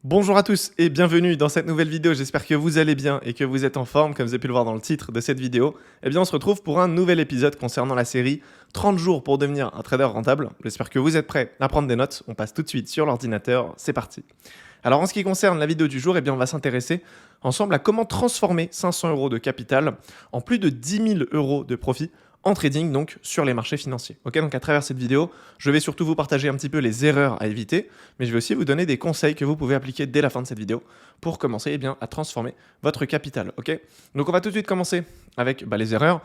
Bonjour à tous et bienvenue dans cette nouvelle vidéo, j'espère que vous allez bien et que vous êtes en forme comme vous avez pu le voir dans le titre de cette vidéo. Eh bien on se retrouve pour un nouvel épisode concernant la série 30 jours pour devenir un trader rentable. J'espère que vous êtes prêts à prendre des notes, on passe tout de suite sur l'ordinateur, c'est parti. Alors en ce qui concerne la vidéo du jour, eh bien on va s'intéresser ensemble à comment transformer 500 € de capital en plus de 10 000 € de profit en trading, donc sur les marchés financiers. Ok, donc à travers cette vidéo, je vais surtout vous partager un petit peu les erreurs à éviter, mais je vais aussi vous donner des conseils que vous pouvez appliquer dès la fin de cette vidéo pour commencer à transformer votre capital. Ok, donc on va tout de suite commencer avec les erreurs.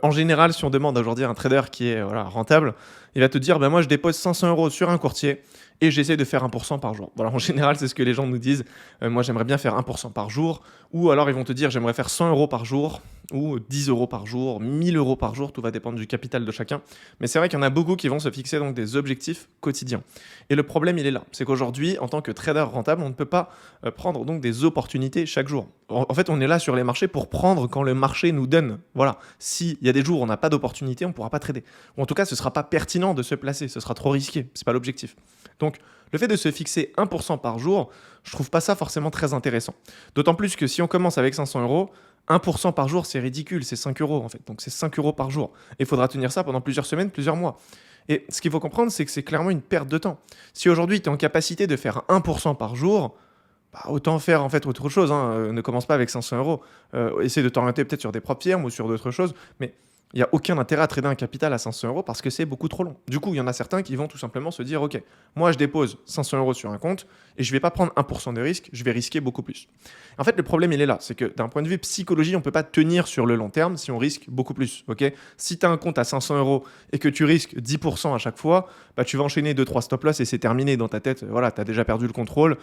En général, si on demande aujourd'hui à un trader qui est rentable, il va te dire moi je dépose 500 € sur un courtier et j'essaie de faire 1% par jour. Voilà, en général, c'est ce que les gens nous disent. Moi, j'aimerais bien faire 1% par jour. Ou alors, ils vont te dire, j'aimerais faire 100 € par jour, ou 10 € par jour, 1000 € par jour. Tout va dépendre du capital de chacun. Mais c'est vrai qu'il y en a beaucoup qui vont se fixer donc des objectifs quotidiens. Et le problème, il est là. C'est qu'aujourd'hui, en tant que trader rentable, on ne peut pas prendre donc des opportunités chaque jour. En fait, on est là sur les marchés pour prendre quand le marché nous donne. Voilà. S'il y a des jours où on n'a pas d'opportunité, on ne pourra pas trader. Ou en tout cas, ce ne sera pas pertinent de se placer. Ce sera trop risqué. Ce n'est pas l'objectif. Donc, le fait de se fixer 1% par jour, je trouve pas ça forcément très intéressant. D'autant plus que si on commence avec 500 €, 1% par jour, c'est ridicule, c'est 5 € en fait. Donc c'est 5 € par jour. Et il faudra tenir ça pendant plusieurs semaines, plusieurs mois. Et ce qu'il faut comprendre, c'est que c'est clairement une perte de temps. Si aujourd'hui tu es en capacité de faire 1% par jour, autant faire en fait autre chose. Ne commence pas avec 500 €. Essaie de t'orienter peut-être sur des propres firmes ou sur d'autres choses. Mais il n'y a aucun intérêt à trader un capital à 500 € parce que c'est beaucoup trop long. Du coup, il y en a certains qui vont tout simplement se dire ok, moi je dépose 500 € sur un compte et je ne vais pas prendre 1% de risque, je vais risquer beaucoup plus. En fait, le problème il est là, c'est que d'un point de vue psychologie, on ne peut pas tenir sur le long terme si on risque beaucoup plus. Ok, si tu as un compte à 500 € et que tu risques 10% à chaque fois, tu vas enchaîner 2-3 stop loss et c'est terminé dans ta tête. Voilà, tu as déjà perdu le contrôle.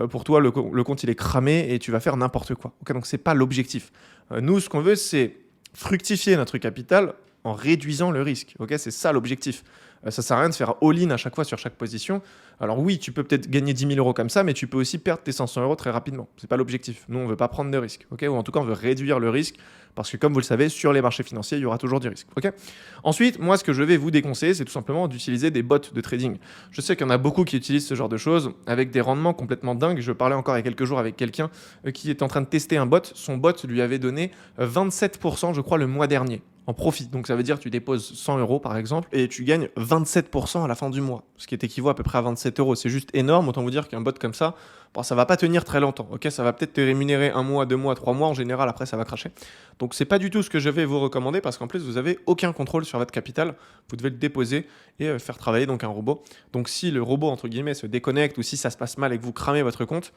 Pour toi, le compte il est cramé et tu vas faire n'importe quoi. Ok, donc c'est pas l'objectif. Nous, ce qu'on veut, c'est fructifier notre capital en réduisant le risque. Ok, c'est ça l'objectif. Ça sert à rien de faire all-in à chaque fois sur chaque position. Alors oui, tu peux peut-être gagner 10 000 € comme ça, mais tu peux aussi perdre tes 500 € très rapidement. C'est pas l'objectif. Nous, on veut pas prendre de risque. Ok, ou en tout cas, on veut réduire le risque parce que comme vous le savez, sur les marchés financiers, il y aura toujours du risque. Ok. Ensuite, moi, ce que je vais vous déconseiller, c'est tout simplement d'utiliser des bots de trading. Je sais qu'il y en a beaucoup qui utilisent ce genre de choses avec des rendements complètement dingues. Je parlais encore il y a quelques jours avec quelqu'un qui était en train de tester un bot. Son bot lui avait donné 27%, je crois, le mois dernier en profit. Donc ça veut dire que tu déposes 100 € par exemple et tu gagnes 27% à la fin du mois, ce qui est équivaut à peu près à 27 €. C'est juste énorme, autant vous dire qu'un bot comme ça, ça va pas tenir très longtemps. Ok, ça va peut-être te rémunérer 1 mois, 2 mois, 3 mois, en général après ça va cracher. Donc c'est pas du tout ce que je vais vous recommander parce qu'en plus vous avez aucun contrôle sur votre capital, vous devez le déposer et faire travailler donc un robot. Donc si le robot entre guillemets se déconnecte ou si ça se passe mal et que vous cramez votre compte,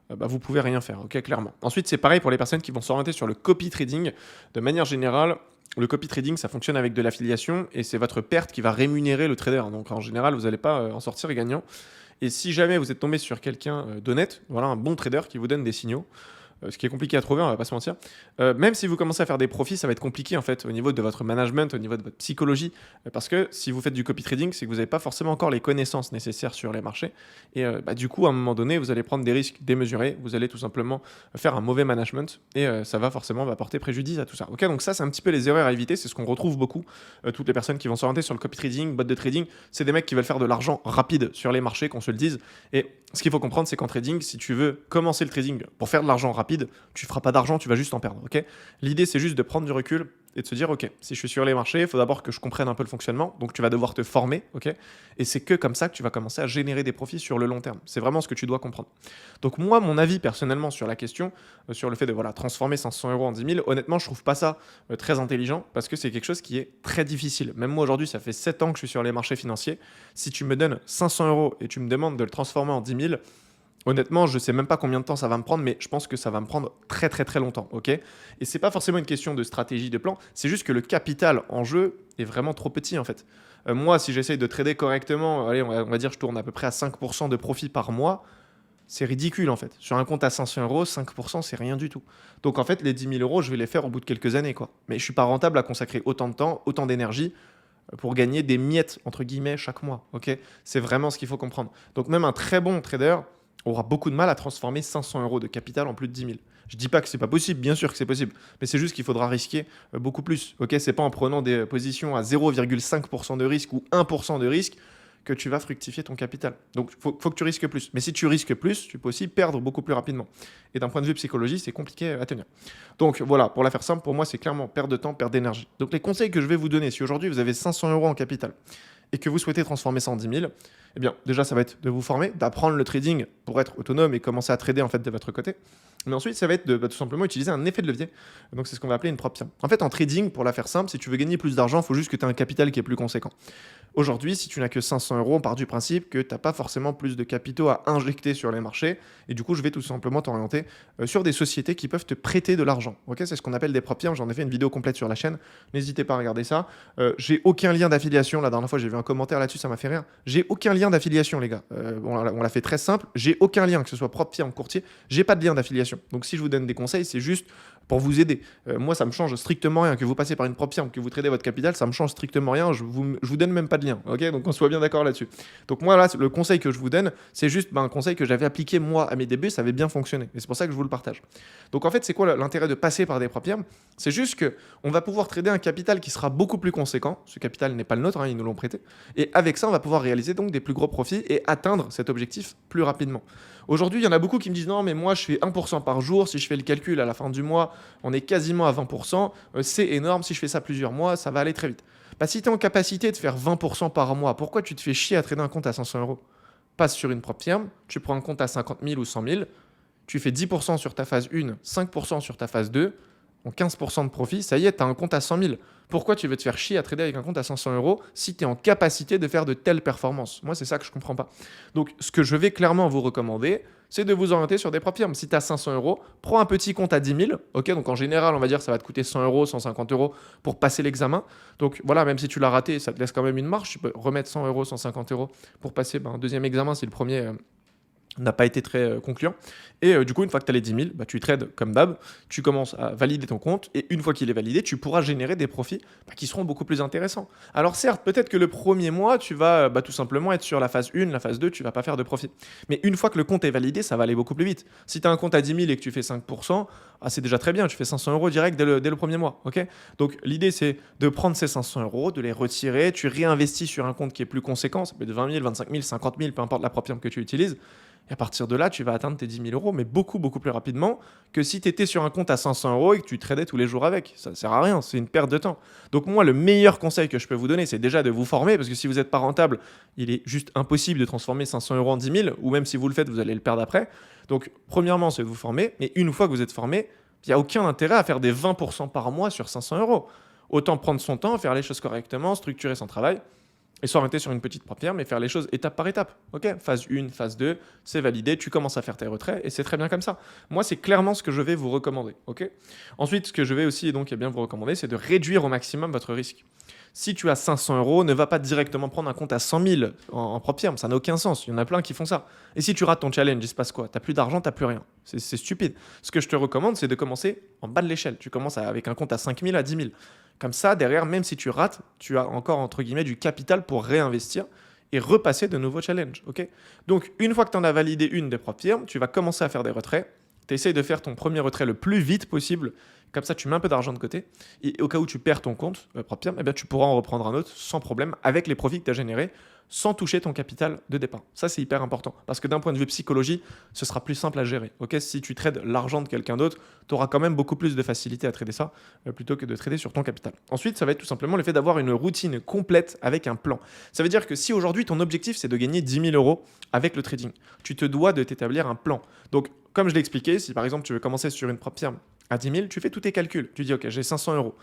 vous pouvez rien faire, ok, clairement. Ensuite, c'est pareil pour les personnes qui vont s'orienter sur le copy trading. De manière générale, le copy trading, ça fonctionne avec de l'affiliation et c'est votre perte qui va rémunérer le trader. Donc en général, vous n'allez pas en sortir gagnant. Et si jamais vous êtes tombé sur quelqu'un d'honnête, voilà, un bon trader qui vous donne des signaux, ce qui est compliqué à trouver, on va pas se mentir. Même si vous commencez à faire des profits, ça va être compliqué en fait au niveau de votre management, au niveau de votre psychologie, parce que si vous faites du copy trading, c'est que vous n'avez pas forcément encore les connaissances nécessaires sur les marchés, et du coup à un moment donné, vous allez prendre des risques démesurés, vous allez tout simplement faire un mauvais management, et ça va forcément porter préjudice à tout ça. Ok, donc ça c'est un petit peu les erreurs à éviter, c'est ce qu'on retrouve beaucoup. Toutes les personnes qui vont s'orienter sur le copy trading, bot de trading, c'est des mecs qui veulent faire de l'argent rapide sur les marchés, qu'on se le dise, et ce qu'il faut comprendre, c'est qu'en trading, si tu veux commencer le trading pour faire de l'argent rapide, tu feras pas d'argent, tu vas juste en perdre. Ok, l'idée, c'est juste de prendre du recul et de se dire, ok, si je suis sur les marchés, il faut d'abord que je comprenne un peu le fonctionnement. Donc, tu vas devoir te former, ok. Et c'est que comme ça que tu vas commencer à générer des profits sur le long terme. C'est vraiment ce que tu dois comprendre. Donc, moi, mon avis personnellement sur la question, sur le fait de transformer 500 € en 10 000, honnêtement, je trouve pas ça très intelligent parce que c'est quelque chose qui est très difficile. Même moi, aujourd'hui, ça fait 7 ans que je suis sur les marchés financiers. Si tu me donnes 500 € et tu me demandes de le transformer en 10 000, honnêtement, je ne sais même pas combien de temps ça va me prendre, mais je pense que ça va me prendre très très très longtemps, ok. Et c'est pas forcément une question de stratégie, de plan, c'est juste que le capital en jeu est vraiment trop petit en fait. Moi, si j'essaye de trader correctement, allez, on va dire je tourne à peu près à 5% de profit par mois, c'est ridicule en fait. Sur un compte à 500 €, 5% c'est rien du tout. Donc en fait, les 10 000 €, je vais les faire au bout de quelques années, quoi. Mais je suis pas rentable à consacrer autant de temps, autant d'énergie pour gagner des miettes entre guillemets chaque mois, ok. C'est vraiment ce qu'il faut comprendre. Donc même un très bon trader aura beaucoup de mal à transformer 500 € de capital en plus de 10 000. Je dis pas que c'est pas possible, bien sûr que c'est possible, mais c'est juste qu'il faudra risquer beaucoup plus. Ok, c'est pas en prenant des positions à 0,5% de risque ou 1% de risque que tu vas fructifier ton capital. Donc, faut que tu risques plus. Mais si tu risques plus, tu peux aussi perdre beaucoup plus rapidement. Et d'un point de vue psychologie, c'est compliqué à tenir. Donc voilà, pour la faire simple, pour moi, c'est clairement perte de temps, perte d'énergie. Donc les conseils que je vais vous donner, si aujourd'hui vous avez 500 euros en capital et que vous souhaitez transformer ça en 10 000, eh bien déjà ça va être de vous former, d'apprendre le trading pour être autonome et commencer à trader en fait de votre côté. Mais ensuite, ça va être de tout simplement utiliser un effet de levier. Donc c'est ce qu'on va appeler une prop firme. En fait, en trading, pour la faire simple, si tu veux gagner plus d'argent, il faut juste que tu aies un capital qui est plus conséquent. Aujourd'hui, si tu n'as que 500 euros, on part du principe que tu n'as pas forcément plus de capitaux à injecter sur les marchés. Et du coup, je vais tout simplement t'orienter sur des sociétés qui peuvent te prêter de l'argent. Ok, c'est ce qu'on appelle des prop firmes. J'en ai fait une vidéo complète sur la chaîne. N'hésitez pas à regarder ça. J'ai aucun lien d'affiliation. La dernière fois, j'ai vu un commentaire là-dessus, ça m'a fait rire. J'ai aucun lien d'affiliation, les gars. On l'a fait très simple. J'ai aucun lien, que ce soit prop firme, courtier. J'ai pas de lien d'affiliation. Donc si je vous donne des conseils, c'est juste pour vous aider. Moi, ça me change strictement rien. Que vous passez par une prop firme, que vous tradez votre capital, ça me change strictement rien. Je vous donne même pas de lien. Ok, donc on soit bien d'accord là-dessus. Donc moi, là, le conseil que je vous donne, c'est juste un conseil que j'avais appliqué moi à mes débuts, ça avait bien fonctionné. Et c'est pour ça que je vous le partage. Donc en fait, c'est quoi l'intérêt de passer par des prop firmes? C'est juste que on va pouvoir trader un capital qui sera beaucoup plus conséquent. Ce capital n'est pas le nôtre, hein, ils nous l'ont prêté. Et avec ça, on va pouvoir réaliser donc des plus gros profits et atteindre cet objectif plus rapidement. Aujourd'hui, il y en a beaucoup qui me disent non, mais moi, je fais 1% par jour. Si je fais le calcul à la fin du mois, on est quasiment à 20%. C'est énorme. Si je fais ça plusieurs mois, ça va aller très vite. Bah, si tu es en capacité de faire 20% par mois, pourquoi tu te fais chier à trader un compte à 500 euros? Passe sur une propre firme, tu prends un compte à 50 000 ou 100 000, tu fais 10% sur ta phase 1, 5% sur ta phase 2, en 15% de profit, ça y est, tu as un compte à 100 000. Pourquoi tu veux te faire chier à trader avec un compte à 500 euros si tu es en capacité de faire de telles performances? Moi, c'est ça que je ne comprends pas. Donc, ce que je vais clairement vous recommander, c'est de vous orienter sur des propres firmes. Si tu as 500 euros, prends un petit compte à 10 000. Ok, donc en général, on va dire que ça va te coûter 100 euros, 150 euros pour passer l'examen. Donc voilà, même si tu l'as raté, ça te laisse quand même une marge. Tu peux remettre 100 euros, 150 euros pour passer un deuxième examen si le premier n'a pas été très concluant. Et du coup, une fois que tu as les 10 000, tu trades comme d'hab, tu commences à valider ton compte, et une fois qu'il est validé, tu pourras générer des profits qui seront beaucoup plus intéressants. Alors certes, peut-être que le premier mois, tu vas tout simplement être sur la phase 1, la phase 2, tu vas pas faire de profit. Mais une fois que le compte est validé, ça va aller beaucoup plus vite. Si tu as un compte à 10 000 et que tu fais 5%, c'est déjà très bien, tu fais 500 euros direct dès le premier mois. Okay, donc l'idée, c'est de prendre ces 500 euros, de les retirer, tu réinvestis sur un compte qui est plus conséquent, ça peut être 20 000, 25 000, 50 000, peu importe la propre firme que tu utilises. Et à partir de là, tu vas atteindre tes 10 000 euros, mais beaucoup, beaucoup plus rapidement que si tu étais sur un compte à 500 euros et que tu tradais tous les jours avec. Ça ne sert à rien, c'est une perte de temps. Donc moi, le meilleur conseil que je peux vous donner, c'est déjà de vous former, parce que si vous n'êtes pas rentable, il est juste impossible de transformer 500 euros en 10 000, ou même si vous le faites, vous allez le perdre après. Donc premièrement, c'est de vous former, mais une fois que vous êtes formé, il n'y a aucun intérêt à faire des 20% par mois sur 500 euros. Autant prendre son temps, faire les choses correctement, structurer son travail, et s'orienter sur une petite propre firme et faire les choses étape par étape. Ok, phase 1, phase 2, c'est validé, tu commences à faire tes retraits et c'est très bien comme ça. Moi, c'est clairement ce que je vais vous recommander. Ok. Ensuite, ce que je vais aussi donc bien vous recommander, c'est de réduire au maximum votre risque. Si tu as 500 euros, ne va pas directement prendre un compte à 100 000 en propre firme, ça n'a aucun sens. Il y en a plein qui font ça. Et si tu rates ton challenge, il se passe quoi? Tu n'as plus d'argent, tu n'as plus rien. C'est stupide. Ce que je te recommande, c'est de commencer en bas de l'échelle. Tu commences avec un compte à 5 000 à 10 000. Comme ça, derrière, même si tu rates, tu as encore, entre guillemets, du capital pour réinvestir et repasser de nouveaux challenges. Okay, donc, une fois que tu en as validé une des propres firmes, tu vas commencer à faire des retraits. Tu essayes de faire ton premier retrait le plus vite possible. Comme ça, tu mets un peu d'argent de côté. Et au cas où tu perds ton compte propre firme, tu pourras en reprendre un autre sans problème avec les profits que tu as générés, sans toucher ton capital de départ. Ça, c'est hyper important. Parce que d'un point de vue psychologie, ce sera plus simple à gérer. Okay, si tu trades l'argent de quelqu'un d'autre, tu auras quand même beaucoup plus de facilité à trader ça plutôt que de trader sur ton capital. Ensuite, ça va être tout simplement le fait d'avoir une routine complète avec un plan. Ça veut dire que si aujourd'hui, ton objectif, c'est de gagner 10 000 euros avec le trading, tu te dois de t'établir un plan. Donc, comme je l'ai expliqué, si par exemple, tu veux commencer sur une propre firme à 10 000, tu fais tous tes calculs. Tu dis, OK, j'ai 500 euros.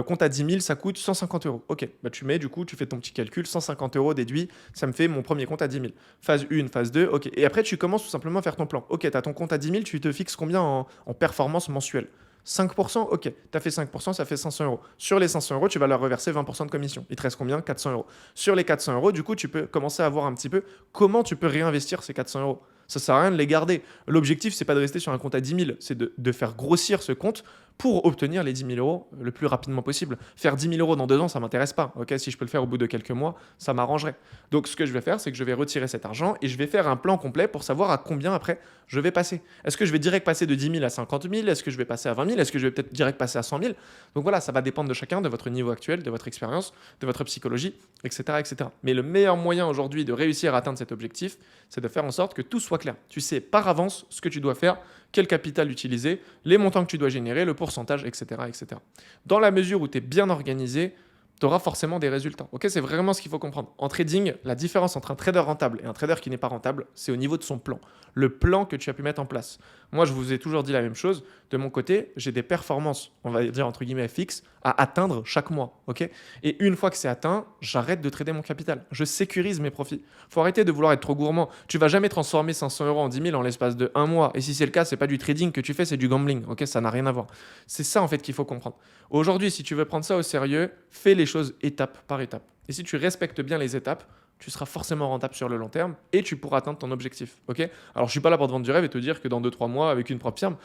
Compte à 10 000, ça coûte 150 euros. Ok, tu mets, du coup, tu fais ton petit calcul, 150 euros déduit, ça me fait mon premier compte à 10 000. Phase 1, phase 2, ok. Et après, tu commences tout simplement à faire ton plan. Ok, tu as ton compte à 10 000, tu te fixes combien en performance mensuelle? 5%, ok, tu as fait 5%, ça fait 500 euros. Sur les 500 euros, tu vas leur reverser 20% de commission. Il te reste combien? 400 euros. Sur les 400 euros, du coup, tu peux commencer à voir un petit peu comment tu peux réinvestir ces 400 euros. Ça sert à rien de les garder. L'objectif, c'est pas de rester sur un compte à 10 000, c'est de faire grossir ce compte pour obtenir les 10 000 euros le plus rapidement possible. Faire 10 000 euros dans 2 ans, ça m'intéresse pas. Ok, si je peux le faire au bout de quelques mois, ça m'arrangerait. Donc, ce que je vais faire, c'est que je vais retirer cet argent et je vais faire un plan complet pour savoir à combien après je vais passer. Est-ce que je vais direct passer de 10 000 à 50 000? Est-ce que je vais passer à 20 000? Est-ce que je vais peut-être direct passer à 100 000? Donc voilà, ça va dépendre de chacun, de votre niveau actuel, de votre expérience, de votre psychologie, etc., etc. Mais le meilleur moyen aujourd'hui de réussir à atteindre cet objectif, c'est de faire en sorte que tout soit clair. Tu sais par avance ce que tu dois faire, quel capital utiliser, les montants que tu dois générer, le pourcentage, etc., etc. Dans la mesure où tu es bien organisé, tu auras forcément des résultats. Ok, c'est vraiment ce qu'il faut comprendre. En trading, la différence entre un trader rentable et un trader qui n'est pas rentable, c'est au niveau de son plan. Le plan que tu as pu mettre en place. Moi, je vous ai toujours dit la même chose. De mon côté, j'ai des performances, on va dire entre guillemets fixes, à atteindre chaque mois. Ok, et une fois que c'est atteint, j'arrête de trader mon capital. Je sécurise mes profits. Faut arrêter de vouloir être trop gourmand. Tu vas jamais transformer 500 euros en 10 000 en l'espace de un mois. Et si c'est le cas, c'est pas du trading que tu fais, c'est du gambling. Ok, ça n'a rien à voir. C'est ça en fait qu'il faut comprendre. Aujourd'hui, si tu veux prendre ça au sérieux, fais les choses étape par étape. Et si tu respectes bien les étapes, tu seras forcément rentable sur le long terme et tu pourras atteindre ton objectif. Ok, alors, je ne suis pas là pour te vendre du rêve et te dire que dans 2-3 mois, avec une propre firme,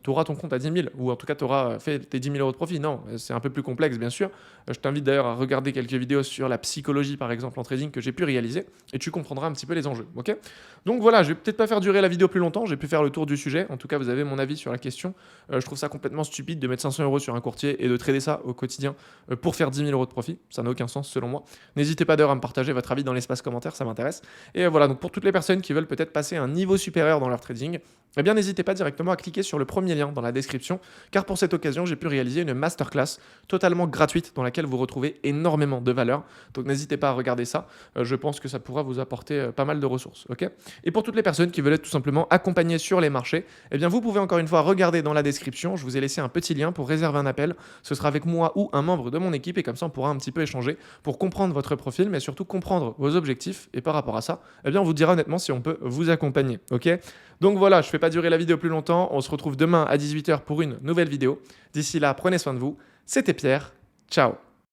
tu auras ton compte à 10 000 ou en tout cas, tu auras fait tes 10 000 euros de profit. Non, c'est un peu plus complexe, bien sûr. Je t'invite d'ailleurs à regarder quelques vidéos sur la psychologie, par exemple, en trading que j'ai pu réaliser et tu comprendras un petit peu les enjeux. Ok, donc voilà, je vais peut-être pas faire durer la vidéo plus longtemps. J'ai pu faire le tour du sujet. En tout cas, vous avez mon avis sur la question. Je trouve ça complètement stupide de mettre 500 euros sur un courtier et de trader ça au quotidien pour faire 10 000 euros de profit. Ça n'a aucun sens selon moi. N'hésitez pas d'ailleurs à me partager votre avis dans l'espace commentaire, ça m'intéresse. Et voilà, donc pour toutes les personnes qui veulent peut-être passer à un niveau supérieur dans leur trading, eh bien n'hésitez pas directement à cliquer sur le premier lien dans la description, car pour cette occasion, j'ai pu réaliser une masterclass totalement gratuite dans laquelle vous retrouvez énormément de valeur. Donc n'hésitez pas à regarder ça, je pense que ça pourra vous apporter pas mal de ressources. Ok, et pour toutes les personnes qui veulent être tout simplement accompagnées sur les marchés, eh bien vous pouvez encore une fois regarder dans la description, je vous ai laissé un petit lien pour réserver un appel, ce sera avec moi ou un membre de mon équipe et comme ça on pourra un petit peu échanger pour comprendre votre profil, mais surtout comprendre vos objectifs et par rapport à ça, eh bien on vous dira honnêtement si on peut vous accompagner. Ok, donc voilà, je ne fais pas durer la vidéo plus longtemps, on se retrouve demain à 18 h pour une nouvelle vidéo. D'ici là, prenez soin de vous, c'était Pierre, ciao.